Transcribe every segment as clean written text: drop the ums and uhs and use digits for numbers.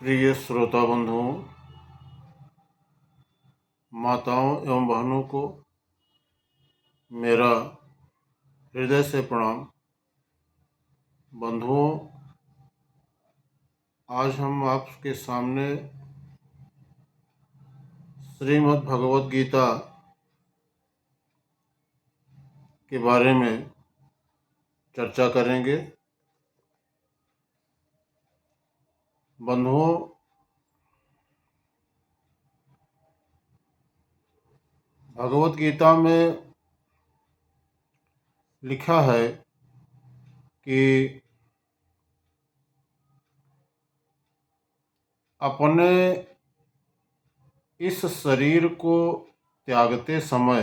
प्रिय श्रोता बंधुओं, माताओं एवं बहनों को मेरा हृदय से प्रणाम। बंधुओं, आज हम आपके सामने श्रीमद् भगवद गीता के बारे में चर्चा करेंगे। बंधुओं, भगवद गीता में लिखा है कि अपने इस शरीर को त्यागते समय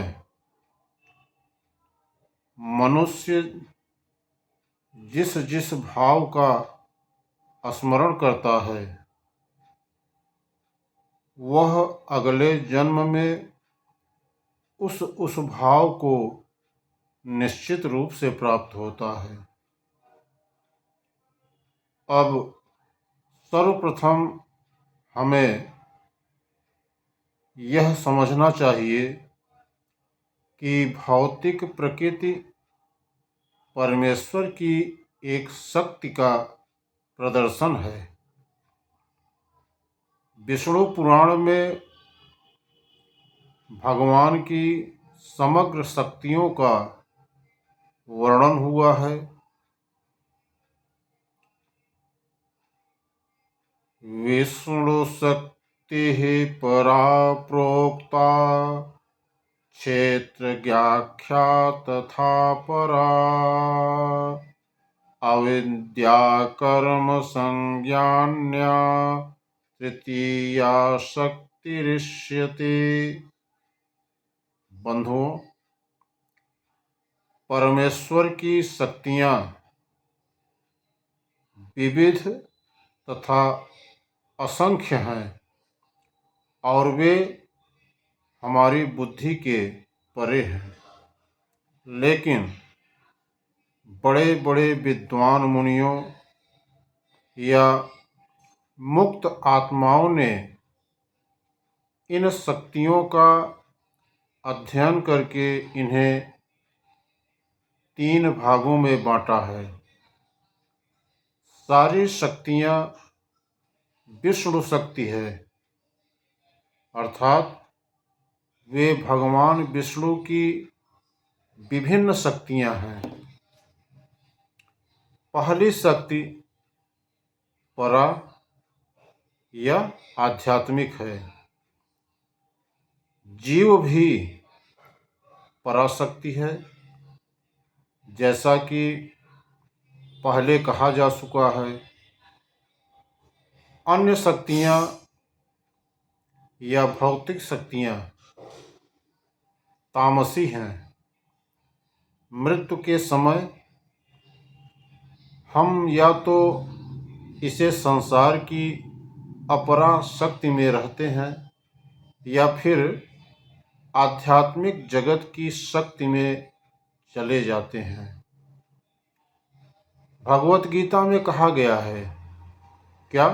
मनुष्य जिस जिस भाव का स्मरण करता है वह अगले जन्म में उस भाव को निश्चित रूप से प्राप्त होता है। अब सर्वप्रथम हमें यह समझना चाहिए कि भौतिक प्रकृति परमेश्वर की एक शक्ति का प्रदर्शन है। विष्णु पुराण में भगवान की समग्र शक्तियों का वर्णन हुआ है। विष्णु शक्ति परा प्रोक्ता क्षेत्रज्ञाख्या तथा परा अविद्या कर्म संज्ञान्या तृतीया शक्तिरिष्यते। बंधुओं, परमेश्वर की शक्तियाँ विविध तथा असंख्य हैं और वे हमारी बुद्धि के परे हैं, लेकिन बड़े बड़े विद्वान मुनियों या मुक्त आत्माओं ने इन शक्तियों का अध्ययन करके इन्हें 3 भागों में बांटा है। सारी शक्तियाँ विष्णु शक्ति है, अर्थात वे भगवान विष्णु की विभिन्न शक्तियाँ हैं। पहली शक्ति परा या आध्यात्मिक है। जीव भी पराशक्ति है, जैसा कि पहले कहा जा चुका है। अन्य शक्तियाँ या भौतिक शक्तियाँ तामसी हैं। मृत्यु के समय हम या तो इसे संसार की अपरा शक्ति में रहते हैं या फिर आध्यात्मिक जगत की शक्ति में चले जाते हैं। भगवत गीता में कहा गया है क्या?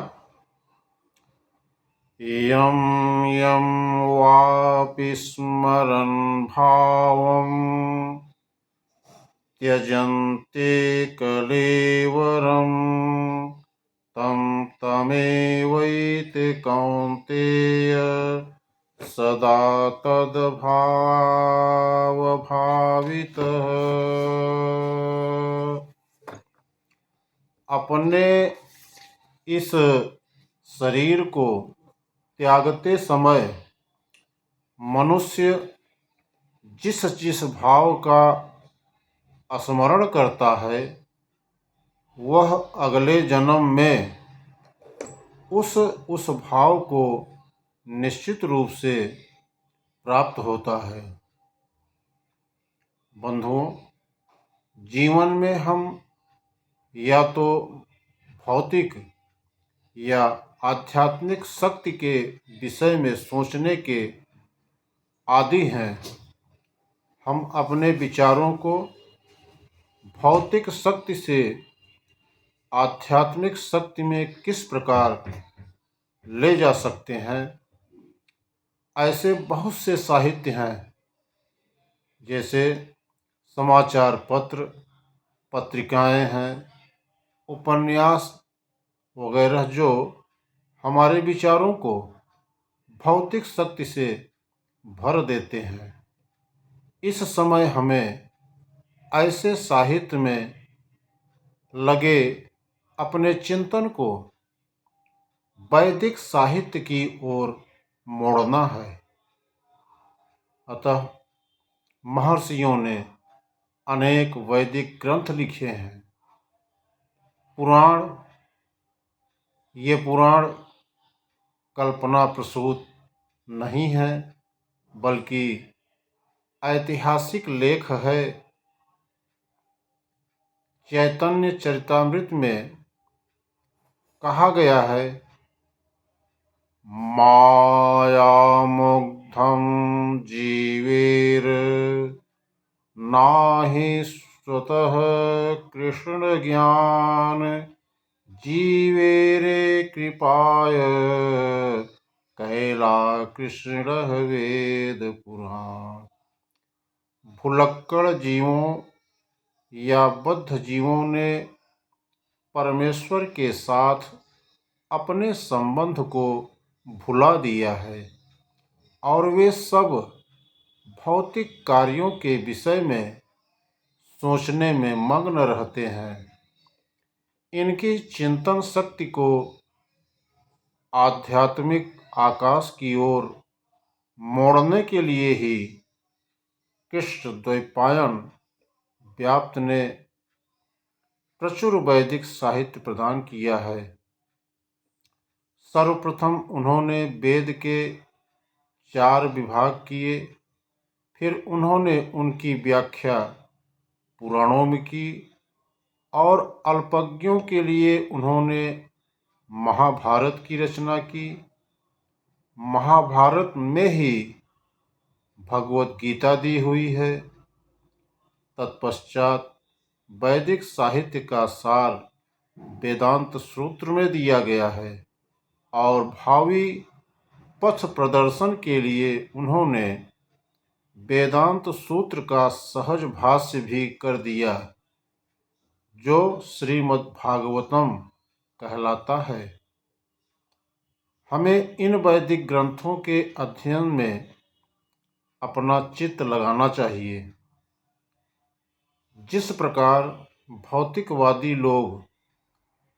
यम यम वापि स्मरन् भावं त्यजन्ते कलेवरं तं तमेवैति कौन्तेय सदा तद्भावभावितः। अपने इस शरीर को त्यागते समय मनुष्य जिस जिस भाव का स्मरण करता है वह अगले जन्म में उस भाव को निश्चित रूप से प्राप्त होता है। बंधुओं, जीवन में हम या तो भौतिक या आध्यात्मिक शक्ति के विषय में सोचने के आदी हैं। हम अपने विचारों को भौतिक शक्ति से आध्यात्मिक शक्ति में किस प्रकार ले जा सकते हैं। ऐसे बहुत से साहित्य हैं, जैसे समाचार पत्र, पत्रिकाएं हैं, उपन्यास वगैरह, जो हमारे विचारों को भौतिक शक्ति से भर देते हैं। इस समय हमें ऐसे साहित्य में लगे अपने चिंतन को वैदिक साहित्य की ओर मोड़ना है। अतः महर्षियों ने अनेक वैदिक ग्रंथ लिखे हैं। पुराण, ये पुराण कल्पना प्रसूत नहीं है, बल्कि ऐतिहासिक लेख है। चैतन्य चरितामृत में कहा गया है, मायामुग्धं जीवेर नाहि स्वतः कृष्ण ज्ञान, जीवेरे कृपाय कैला कृष्ण वेद पुराण। भुलक्कड़ जीवों या बद्ध जीवों ने परमेश्वर के साथ अपने संबंध को भुला दिया है और वे सब भौतिक कार्यों के विषय में सोचने में मग्न रहते हैं। इनकी चिंतन शक्ति को आध्यात्मिक आकाश की ओर मोड़ने के लिए ही कृष्ण द्वैपायन व्याप्त ने प्रचुर वैदिक साहित्य प्रदान किया है। सर्वप्रथम उन्होंने वेद के 4 विभाग किए, फिर उन्होंने उनकी व्याख्या पुराणों में की और अल्पज्ञों के लिए उन्होंने महाभारत की रचना की। महाभारत में ही भगवत गीता दी हुई है। तत्पश्चात वैदिक साहित्य का सार वेदांत सूत्र में दिया गया है और भावी पथ प्रदर्शन के लिए उन्होंने वेदांत सूत्र का सहज भाष्य भी कर दिया, जो श्रीमद्भागवतम कहलाता है। हमें इन वैदिक ग्रंथों के अध्ययन में अपना चित्त लगाना चाहिए। जिस प्रकार भौतिकवादी लोग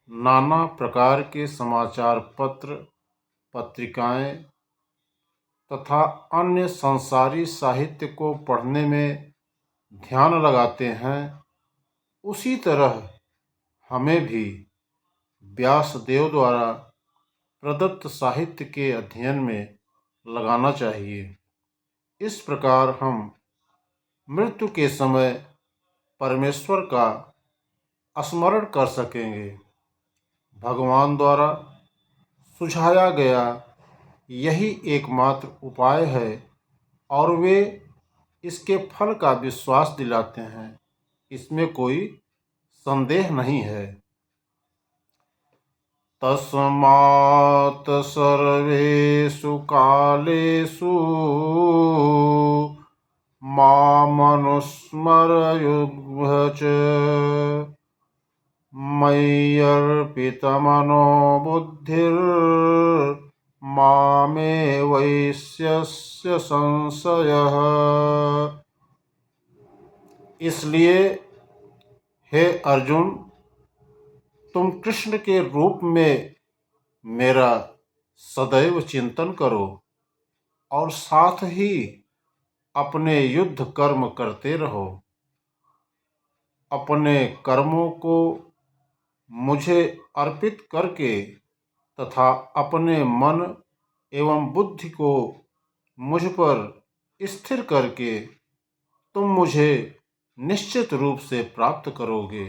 नाना प्रकार के समाचार पत्र, पत्रिकाएं तथा अन्य संसारी साहित्य को पढ़ने में ध्यान लगाते हैं, उसी तरह हमें भी व्यासदेव द्वारा प्रदत्त साहित्य के अध्ययन में लगाना चाहिए। इस प्रकार हम मृत्यु के समय परमेश्वर का स्मरण कर सकेंगे। भगवान द्वारा सुझाया गया यही एकमात्र उपाय है और वे इसके फल का विश्वास दिलाते हैं, इसमें कोई संदेह नहीं है। तस्मात् सर्वेषु कालेषु मामनुस्मरयुध्य च, मय्यर्पितमनो बुद्धिर्मामे वैश्यस्य संशयः। इसलिए हे अर्जुन, तुम कृष्ण के रूप में मेरा सदैव चिंतन करो और साथ ही अपने युद्ध कर्म करते रहो। अपने कर्मों को मुझे अर्पित करके तथा अपने मन एवं बुद्धि को मुझ पर स्थिर करके तुम मुझे निश्चित रूप से प्राप्त करोगे।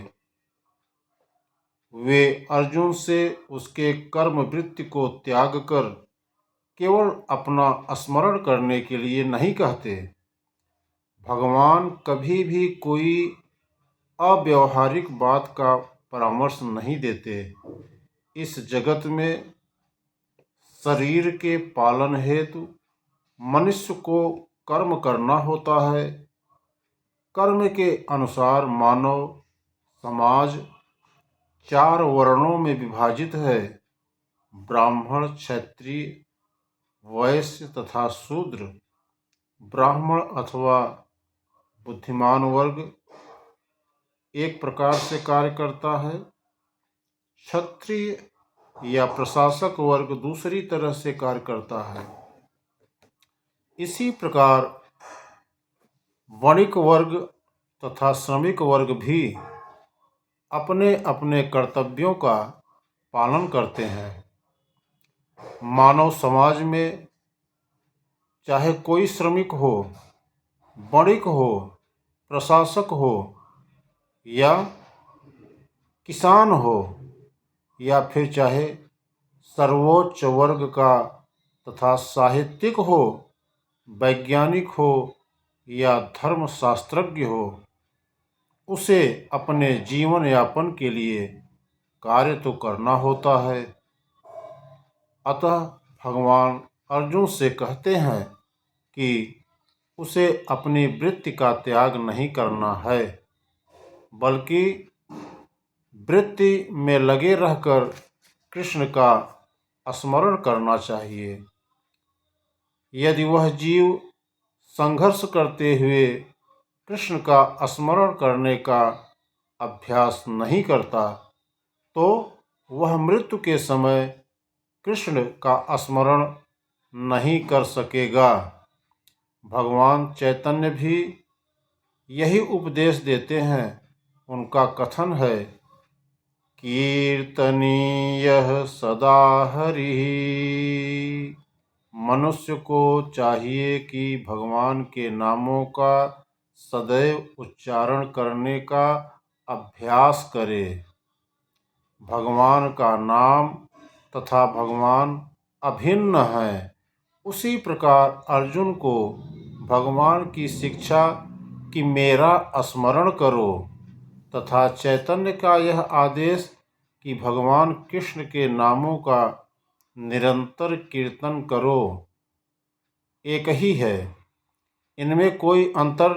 वे अर्जुन से उसके कर्म वृत्ति को त्याग कर केवल अपना स्मरण करने के लिए नहीं कहते। भगवान कभी भी कोई अव्यावहारिक बात का परामर्श नहीं देते। इस जगत में शरीर के पालन हेतु मनुष्य को कर्म करना होता है। कर्म के अनुसार मानव समाज 4 वर्णों में विभाजित है: ब्राह्मण, क्षत्रिय, वैश्य तथा शूद्र। ब्राह्मण अथवा बुद्धिमान वर्ग एक प्रकार से कार्य करता है, क्षत्रिय या प्रशासक वर्ग दूसरी तरह से कार्य करता है। इसी प्रकार वणिक वर्ग तथा श्रमिक वर्ग भी अपने अपने कर्तव्यों का पालन करते हैं। मानव समाज में चाहे कोई श्रमिक हो, वणिक हो, प्रशासक हो या किसान हो, या फिर चाहे सर्वोच्च वर्ग का तथा साहित्यिक हो, वैज्ञानिक हो या धर्मशास्त्रज्ञ हो, उसे अपने जीवन यापन के लिए कार्य तो करना होता है। अतः भगवान अर्जुन से कहते हैं कि उसे अपनी वृत्ति का त्याग नहीं करना है, बल्कि वृत्ति में लगे रहकर कृष्ण का स्मरण करना चाहिए। यदि वह जीव संघर्ष करते हुए कृष्ण का स्मरण करने का अभ्यास नहीं करता, तो वह मृत्यु के समय कृष्ण का स्मरण नहीं कर सकेगा। भगवान चैतन्य भी यही उपदेश देते हैं। उनका कथन है, कीर्तनीयः सदा हरिः। मनुष्य को चाहिए कि भगवान के नामों का सदैव उच्चारण करने का अभ्यास करे। भगवान का नाम तथा भगवान अभिन्न हैं। उसी प्रकार अर्जुन को भगवान की शिक्षा कि मेरा स्मरण करो तथा चैतन्य का यह आदेश कि भगवान कृष्ण के नामों का निरंतर कीर्तन करो, एक ही है। इनमें कोई अंतर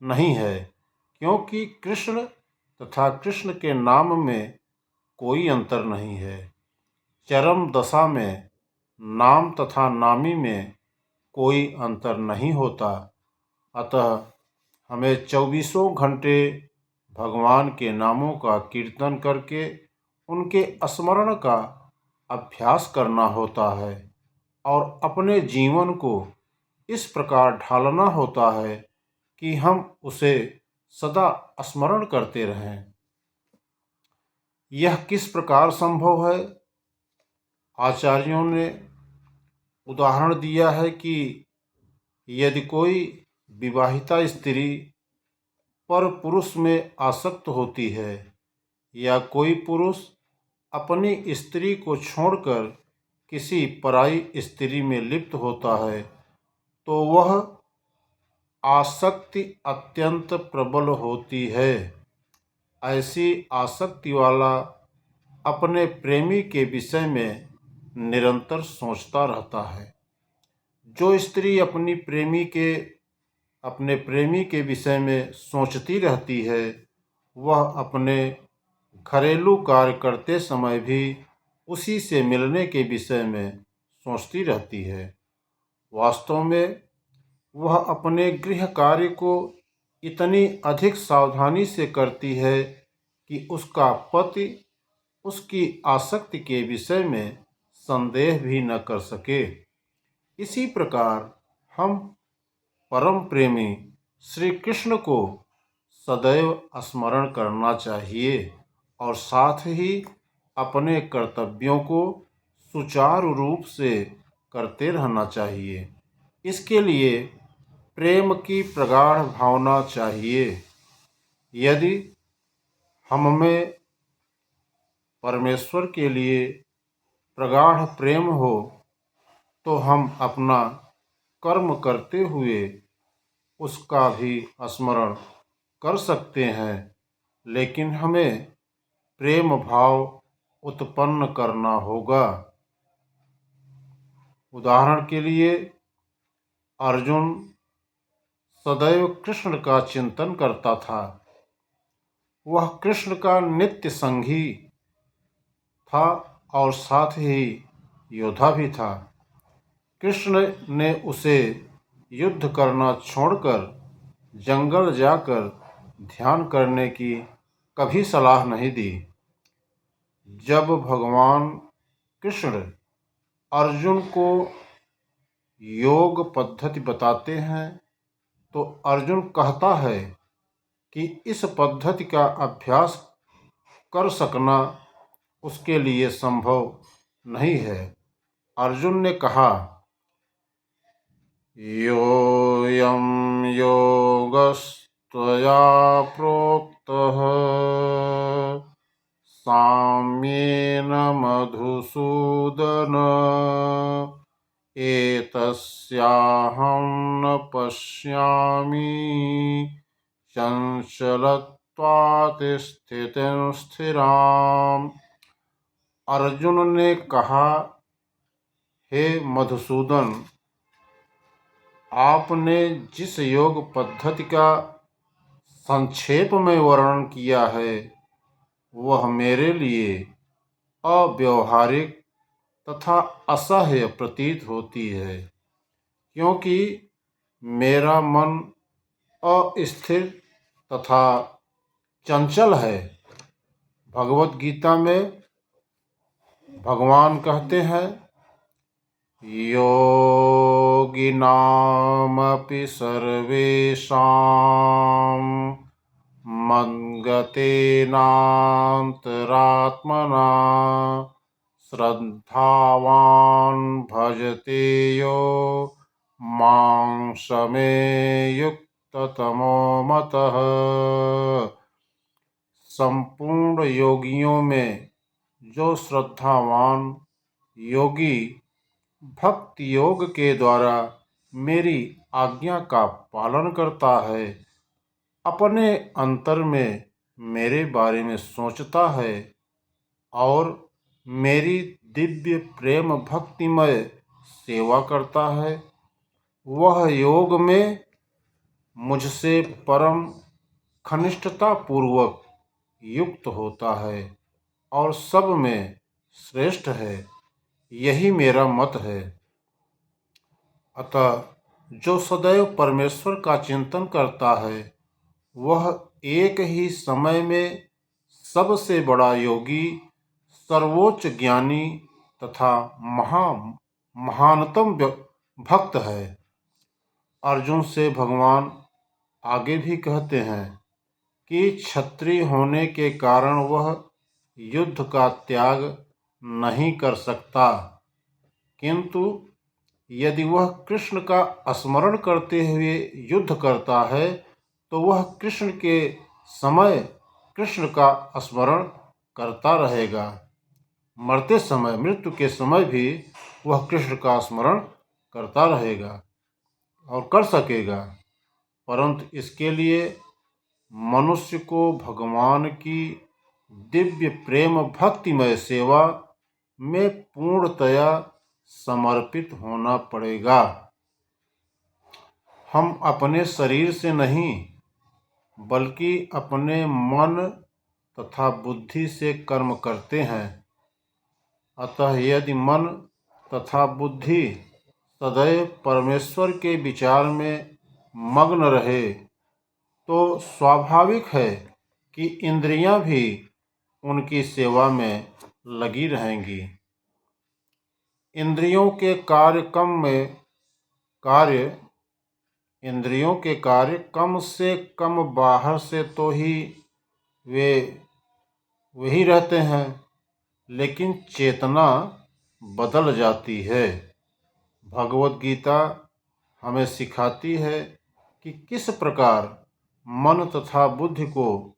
नहीं है, क्योंकि कृष्ण तथा कृष्ण के नाम में कोई अंतर नहीं है। चरम दशा में नाम तथा नामी में कोई अंतर नहीं होता। अतः हमें 24 घंटे भगवान के नामों का कीर्तन करके उनके स्मरण का अभ्यास करना होता है और अपने जीवन को इस प्रकार ढालना होता है कि हम उसे सदा स्मरण करते रहें। यह किस प्रकार संभव है? आचार्यों ने उदाहरण दिया है कि यदि कोई विवाहिता स्त्री पर पुरुष में आसक्त होती है या कोई पुरुष अपनी स्त्री को छोड़कर किसी पराई स्त्री में लिप्त होता है, तो वह आसक्ति अत्यंत प्रबल होती है। ऐसी आसक्ति वाला अपने प्रेमी के विषय में निरंतर सोचता रहता है। जो स्त्री अपने प्रेमी के विषय में सोचती रहती है, वह अपने घरेलू कार्य करते समय भी उसी से मिलने के विषय में सोचती रहती है। वास्तव में वह अपने गृह कार्य को इतनी अधिक सावधानी से करती है कि उसका पति उसकी आसक्ति के विषय में संदेह भी न कर सके। इसी प्रकार हम परम प्रेमी श्री कृष्ण को सदैव स्मरण करना चाहिए और साथ ही अपने कर्तव्यों को सुचारू रूप से करते रहना चाहिए। इसके लिए प्रेम की प्रगाढ़ भावना चाहिए। यदि हम में परमेश्वर के लिए प्रगाढ़ प्रेम हो, तो हम अपना कर्म करते हुए उसका भी स्मरण कर सकते हैं, लेकिन हमें प्रेम भाव उत्पन्न करना होगा। उदाहरण के लिए अर्जुन सदैव कृष्ण का चिंतन करता था। वह कृष्ण का नित्य संगी था और साथ ही योद्धा भी था। कृष्ण ने उसे युद्ध करना छोड़कर जंगल जाकर ध्यान करने की कभी सलाह नहीं दी। जब भगवान कृष्ण अर्जुन को योग पद्धति बताते हैं तो अर्जुन कहता है कि इस पद्धति का अभ्यास कर सकना उसके लिए संभव नहीं है। अर्जुन ने कहा, योऽयं योगस्त्वया प्रोक्तः साम्येन मधुसूदन एतस्याहं न पश्यामि चञ्चलत्वात् स्थितिं स्थिराम्। अर्जुन ने कहा, हे मधुसूदन, आपने जिस योग पद्धति का संक्षेप में वर्णन किया है वह मेरे लिए अव्यावहारिक तथा असह्य प्रतीत होती है, क्योंकि मेरा मन अस्थिर तथा चंचल है। भगवत गीता में भगवान कहते हैं, योगिनामपि सर्वेषां मद्गतेनान्तरात्मना श्रद्धावान् भजते यो मां समे युक्ततमो मतः। संपूर्ण योगियों में जो श्रद्धावान योगी भक्ति योग के द्वारा मेरी आज्ञा का पालन करता है, अपने अंतर में मेरे बारे में सोचता है और मेरी दिव्य प्रेम भक्तिमय सेवा करता है, वह योग में मुझसे परम घनिष्ठता पूर्वक युक्त होता है और सब में श्रेष्ठ है। यही मेरा मत है। अतः जो सदैव परमेश्वर का चिंतन करता है वह एक ही समय में सबसे बड़ा योगी, सर्वोच्च ज्ञानी तथा महानतम भक्त है। अर्जुन से भगवान आगे भी कहते हैं कि क्षत्रिय होने के कारण वह युद्ध का त्याग नहीं कर सकता, किंतु यदि वह कृष्ण का स्मरण करते हुए युद्ध करता है तो वह कृष्ण के समय कृष्ण का स्मरण करता रहेगा। मरते समय, मृत्यु के समय भी वह कृष्ण का स्मरण करता रहेगा और कर सकेगा। परंतु इसके लिए मनुष्य को भगवान की दिव्य प्रेम भक्तिमय सेवा में पूर्णतया समर्पित होना पड़ेगा। हम अपने शरीर से नहीं बल्कि अपने मन तथा बुद्धि से कर्म करते हैं। अतः यदि मन तथा बुद्धि सदैव परमेश्वर के विचार में मग्न रहे तो स्वाभाविक है कि इंद्रियां भी उनकी सेवा में लगी रहेंगी। इंद्रियों के कार्य कम से कम बाहर से तो ही वे वही रहते हैं, लेकिन चेतना बदल जाती है। भगवत गीता हमें सिखाती है कि किस प्रकार मन तथा बुद्धि को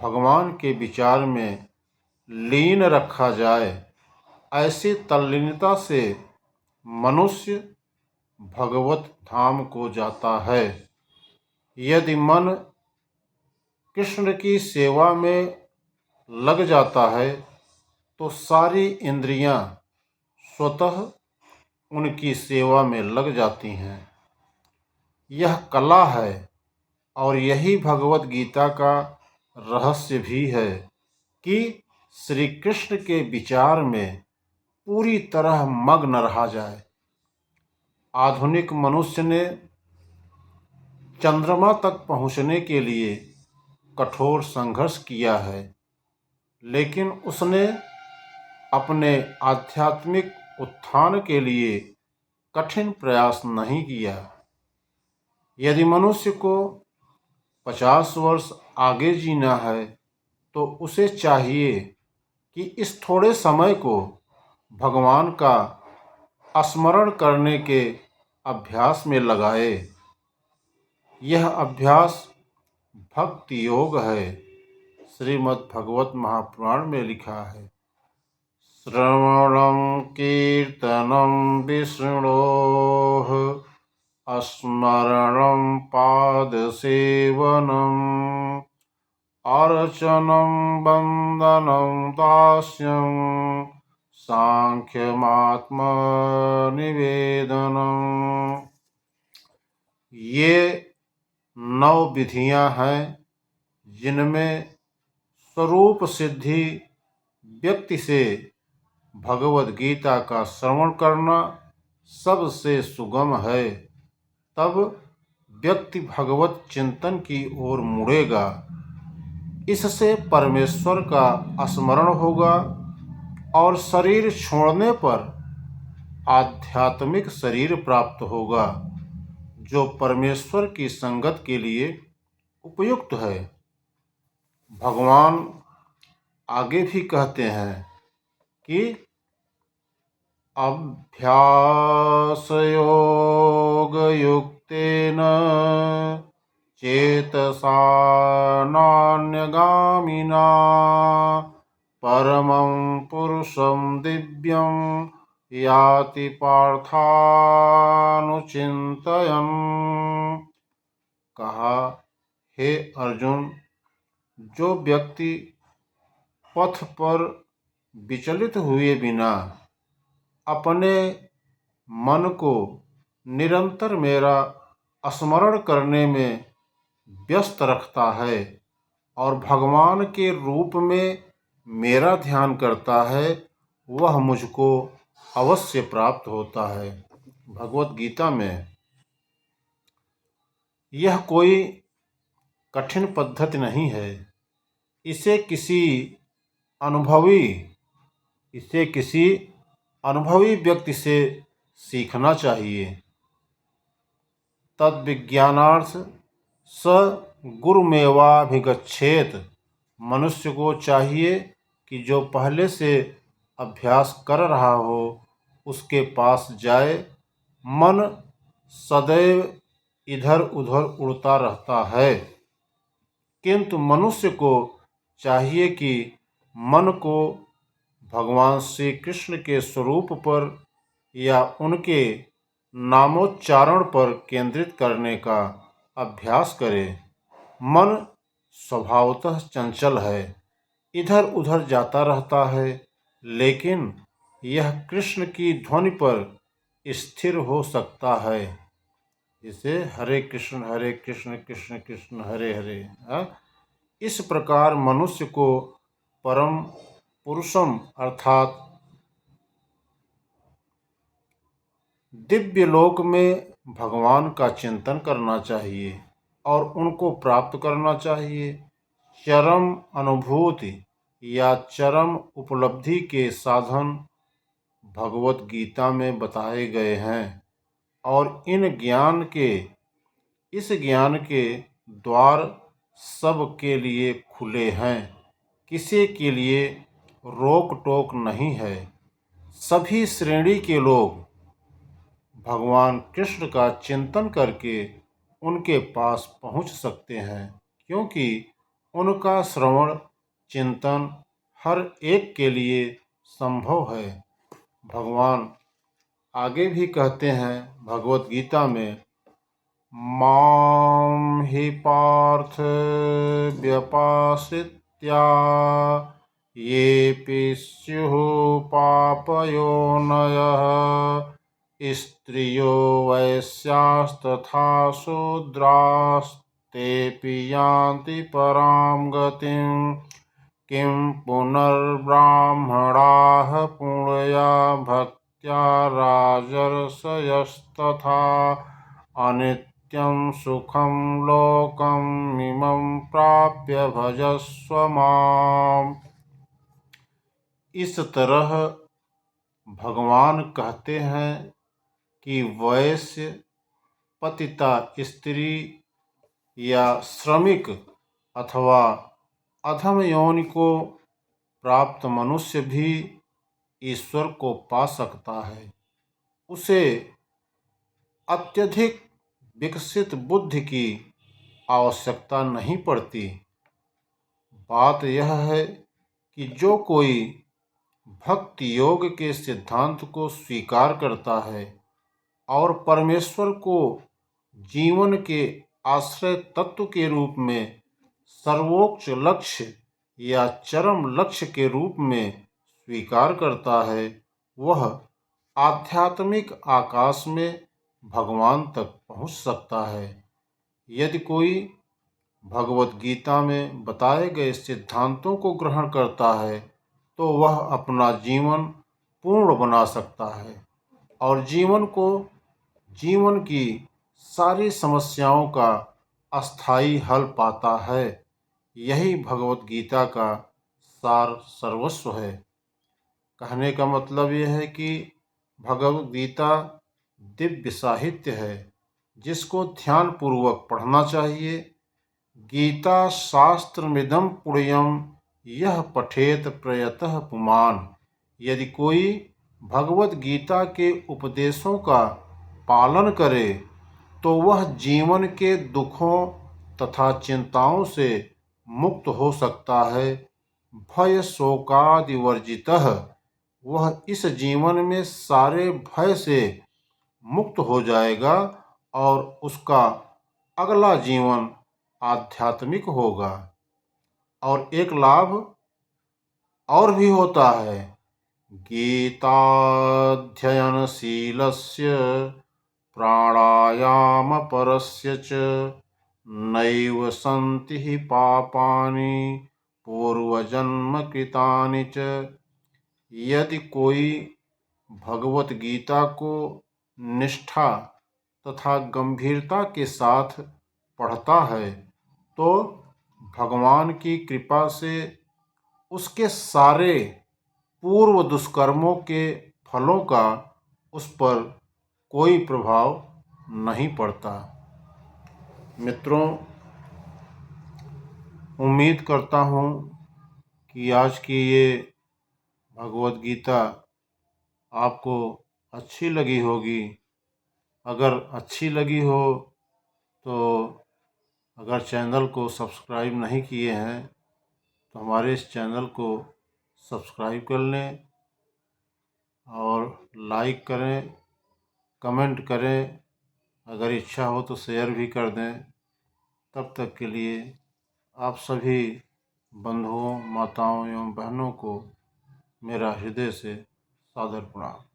भगवान के विचार में लीन रखा जाए। ऐसी तल्लीनता से मनुष्य भगवत धाम को जाता है। यदि मन कृष्ण की सेवा में लग जाता है तो सारी इंद्रियां स्वतः उनकी सेवा में लग जाती हैं। यह कला है और यही भगवत गीता का रहस्य भी है कि श्री कृष्ण के विचार में पूरी तरह मग्न रहा जाए। आधुनिक मनुष्य ने चंद्रमा तक पहुंचने के लिए कठोर संघर्ष किया है, लेकिन उसने अपने आध्यात्मिक उत्थान के लिए कठिन प्रयास नहीं किया। यदि मनुष्य को 50 वर्ष आगे जीना है तो उसे चाहिए कि इस थोड़े समय को भगवान का स्मरण करने के अभ्यास में लगाए। यह अभ्यास भक्ति योग है। श्रीमद् भगवत महापुराण में लिखा है, श्रवणं कीर्तनं विष्णोः स्मरणं पादसेवनम् अर्चनं वन्दनं दास्यं सांख्यमात्मनिवेदनम्। ये 9 विधियां हैं जिनमें स्वरूप सिद्धि व्यक्ति से भगवद गीता का श्रवण करना सबसे सुगम है। तब व्यक्ति भगवत चिंतन की ओर मुड़ेगा। इससे परमेश्वर का स्मरण होगा और शरीर छोड़ने पर आध्यात्मिक शरीर प्राप्त होगा जो परमेश्वर की संगत के लिए उपयुक्त है। भगवान आगे भी कहते हैं कि अभ्यासयोगयुक्तेन चेतसा नान्यगामिना परमं पुरुषं दिव्यं याति पार्थानुचिन्तयन्। कहा, हे अर्जुन, जो व्यक्ति पथ पर विचलित हुए बिना अपने मन को निरंतर मेरा स्मरण करने में व्यस्त रखता है और भगवान के रूप में मेरा ध्यान करता है, वह मुझको अवश्य प्राप्त होता है। भगवत गीता में यह कोई कठिन पद्धति नहीं है। इसे किसी अनुभवी व्यक्ति से सीखना चाहिए। तद विज्ञानार्थ स गुरुमेवाभिगच्छेत। मनुष्य को चाहिए कि जो पहले से अभ्यास कर रहा हो उसके पास जाए। मन सदैव इधर उधर उड़ता रहता है, किंतु मनुष्य को चाहिए कि मन को भगवान श्री कृष्ण के स्वरूप पर या उनके नामोच्चारण पर केंद्रित करने का अभ्यास करे। मन स्वभावतः चंचल है, इधर उधर जाता रहता है, लेकिन यह कृष्ण की ध्वनि पर स्थिर हो सकता है। जैसे हरे कृष्ण कृष्ण कृष्ण हरे हरे। इस प्रकार मनुष्य को परम पुरुषम अर्थात दिव्य लोक में भगवान का चिंतन करना चाहिए और उनको प्राप्त करना चाहिए। चरम अनुभूति या चरम उपलब्धि के साधन भगवत गीता में बताए गए हैं और इस ज्ञान के द्वार सबके लिए खुले हैं। किसी के लिए रोक टोक नहीं है। सभी श्रेणी के लोग भगवान कृष्ण का चिंतन करके उनके पास पहुंच सकते हैं, क्योंकि उनका श्रवण चिंतन हर एक के लिए संभव है। भगवान आगे भी कहते हैं भगवत गीता में, मां हि पार्थ व्यपाश्रित्य येऽपि स्युः पापयोनयः स्त्रियो वैश्यास्तथा शूद्रास्तेऽपि यान्ति परां गतिं किं पुनर्ब्राह्मणाः पुण्या भक्त्या राजर्षयस्तथा अनित्यं सुखं लोकमिमं प्राप्य भजस्व माम्। इस तरह भगवान कहते हैं कि वैश्य, पतिता स्त्री या श्रमिक अथवा अधम योनि को प्राप्त मनुष्य भी ईश्वर को पा सकता है। उसे अत्यधिक विकसित बुद्धि की आवश्यकता नहीं पड़ती। बात यह है कि जो कोई भक्ति योग के सिद्धांत को स्वीकार करता है और परमेश्वर को जीवन के आश्रय तत्व के रूप में सर्वोच्च लक्ष्य या चरम लक्ष्य के रूप में स्वीकार करता है, वह आध्यात्मिक आकाश में भगवान तक पहुंच सकता है। यदि कोई भगवत गीता में बताए गए सिद्धांतों को ग्रहण करता है तो वह अपना जीवन पूर्ण बना सकता है और जीवन की सारी समस्याओं का अस्थायी हल पाता है। यही भगवत गीता का सार सर्वस्व है। कहने का मतलब यह है कि भगवत गीता दिव्य साहित्य है जिसको ध्यानपूर्वक पढ़ना चाहिए। गीता शास्त्रमिदं पुण्यं यह पठेत प्रयतः पुमान्। यदि कोई भगवत गीता के उपदेशों का पालन करे तो वह जीवन के दुखों तथा चिंताओं से मुक्त हो सकता है। भय शोकादि वर्जितः, वह इस जीवन में सारे भय से मुक्त हो जाएगा और उसका अगला जीवन आध्यात्मिक होगा। और एक लाभ और भी होता है, गीताध्ययनशीलस्य प्राणायामपरस्य च नैव सन्ति हि पापानि पूर्वजन्मकृतानि च। यदि कोई भगवत गीता को निष्ठा तथा गंभीरता के साथ पढ़ता है तो भगवान की कृपा से उसके सारे पूर्व दुष्कर्मों के फलों का उस पर कोई प्रभाव नहीं पड़ता। मित्रों, उम्मीद करता हूँ कि आज की ये भगवत गीता आपको अच्छी लगी होगी। अगर अच्छी लगी हो तो अगर चैनल को सब्सक्राइब नहीं किए हैं तो हमारे इस चैनल को सब्सक्राइब कर लें और लाइक करें, कमेंट करें, अगर इच्छा हो तो शेयर भी कर दें। तब तक के लिए आप सभी बंधुओं, माताओं एवं बहनों को मेरा हृदय से सादर प्रणाम।